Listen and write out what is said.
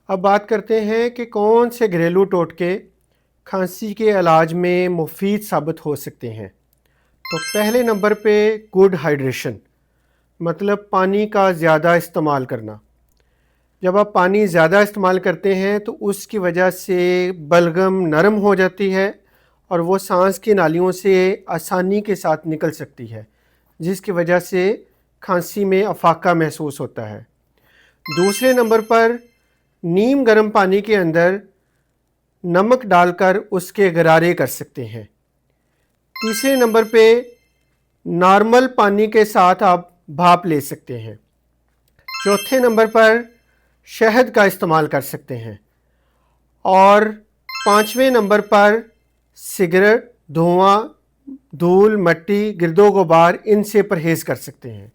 अब बात करते हैं कि कौन से घरेलू टोटके खांसी के इलाज में मुफीद साबित हो सकते हैं। तो पहले नंबर पे गुड हाइड्रेशन, मतलब पानी का ज़्यादा इस्तेमाल करना। जब आप पानी ज़्यादा इस्तेमाल करते हैं तो उसकी वजह से बलगम नरम हो जाती है और वो सांस की नालियों से आसानी के साथ निकल सकती है, जिसकी वजह से खांसी में अफाका महसूस होता है। दूसरे नंबर पर नीम गर्म पानी के अंदर नमक डालकर उसके गरारे कर सकते हैं। तीसरे नंबर पे नॉर्मल पानी के साथ आप भाप ले सकते हैं। चौथे नंबर पर शहद का इस्तेमाल कर सकते हैं। और पांचवें नंबर पर सिगरेट, धुआं, धूल, मिट्टी, गिरदो गुबार, इनसे परहेज़ कर सकते हैं।